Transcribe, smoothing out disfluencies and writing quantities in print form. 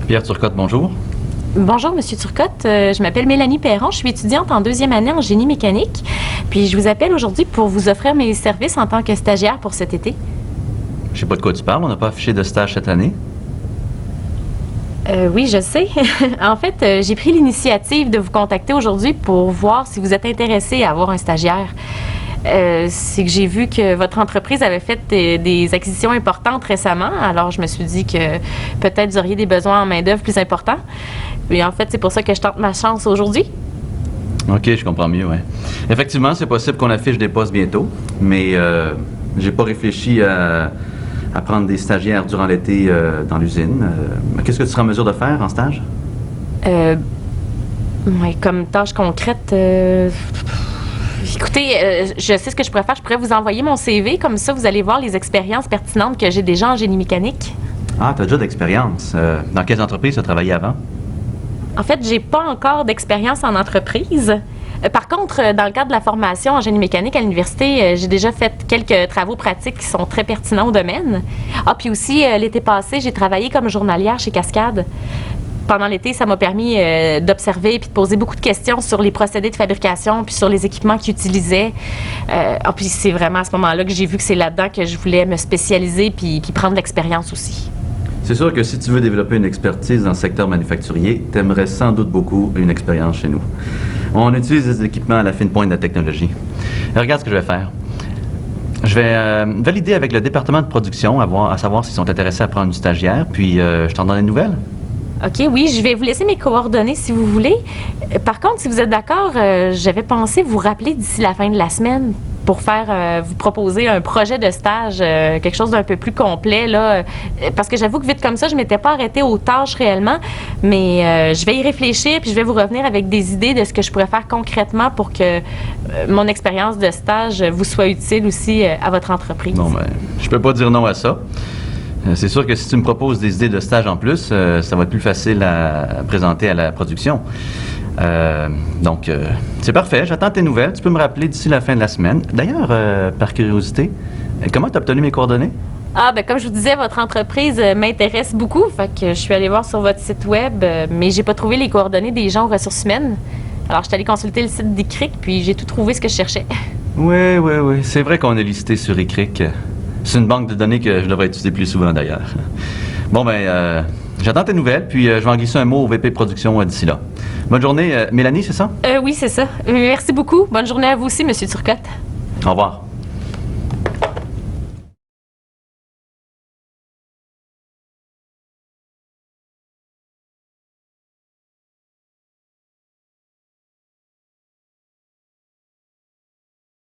Pierre Turcotte, bonjour. Bonjour, Monsieur Turcotte. Je m'appelle Mélanie Perron. Je suis étudiante en deuxième année en génie mécanique. Puis je vous appelle aujourd'hui pour vous offrir mes services en tant que stagiaire pour cet été. Je sais pas de quoi tu parles, on n'a pas affiché de stage cette année. Oui, je sais. En fait, j'ai pris l'initiative de vous contacter aujourd'hui pour voir si vous êtes intéressé à avoir un stagiaire. C'est que j'ai vu que votre entreprise avait fait des acquisitions importantes récemment, alors je me suis dit que peut-être vous auriez des besoins en main-d'œuvre plus importants. Et en fait, c'est pour ça que je tente ma chance aujourd'hui. OK, je comprends mieux, oui. Effectivement, c'est possible qu'on affiche des postes bientôt, mais j'ai pas réfléchi à prendre des stagiaires durant l'été dans l'usine. Qu'est-ce que tu seras en mesure de faire en stage? Ouais, comme tâche concrète, écoutez, je sais ce que je pourrais faire. Je pourrais vous envoyer mon CV, comme ça vous allez voir les expériences pertinentes que j'ai déjà en génie mécanique. Ah, tu as déjà d'expérience. Dans quelles entreprises tu as travaillé avant? En fait, j'ai pas encore d'expérience en entreprise. Par contre, dans le cadre de la formation en génie mécanique à l'université, j'ai déjà fait quelques travaux pratiques qui sont très pertinents au domaine. Ah, puis aussi, l'été passé, j'ai travaillé comme journalière chez Cascade. Pendant l'été, ça m'a permis d'observer puis de poser beaucoup de questions sur les procédés de fabrication puis sur les équipements qu'ils utilisaient. Puis c'est vraiment à ce moment-là que j'ai vu que c'est là-dedans que je voulais me spécialiser puis prendre l'expérience aussi. C'est sûr que si tu veux développer une expertise dans le secteur manufacturier, tu aimerais sans doute beaucoup une expérience chez nous. On utilise des équipements à la fine pointe de la technologie. Regarde ce que je vais faire. Je vais valider avec le département de production à savoir s'ils sont intéressés à prendre une stagiaire, puis je t'en donne des nouvelles. OK, oui, je vais vous laisser mes coordonnées si vous voulez. Par contre, si vous êtes d'accord, j'avais pensé vous rappeler d'ici la fin de la semaine pour vous proposer un projet de stage, quelque chose d'un peu plus complet, là. Parce que j'avoue que vite comme ça, je m'étais pas arrêtée aux tâches réellement, mais je vais y réfléchir puis je vais vous revenir avec des idées de ce que je pourrais faire concrètement pour que mon expérience de stage vous soit utile aussi à votre entreprise. Bon, ben, je peux pas dire non à ça. C'est sûr que si tu me proposes des idées de stage en plus, ça va être plus facile à présenter à la production. Donc, c'est parfait. J'attends tes nouvelles. Tu peux me rappeler d'ici la fin de la semaine. D'ailleurs, par curiosité, comment tu as obtenu mes coordonnées? Ah, ben comme je vous disais, votre entreprise m'intéresse beaucoup. Fait que je suis allée voir sur votre site web, mais j'ai pas trouvé les coordonnées des gens aux ressources humaines. Alors, je suis allée consulter le site d'ICRIC, puis j'ai tout trouvé ce que je cherchais. Oui. C'est vrai qu'on est listé sur ICRIC. C'est une banque de données que je devrais utiliser plus souvent, d'ailleurs. Bon, ben, j'attends tes nouvelles, puis je vais en glisser un mot au VP Production d'ici là. Bonne journée. Mélanie, c'est ça? Oui, c'est ça. Merci beaucoup. Bonne journée à vous aussi, Monsieur Turcotte. Au revoir.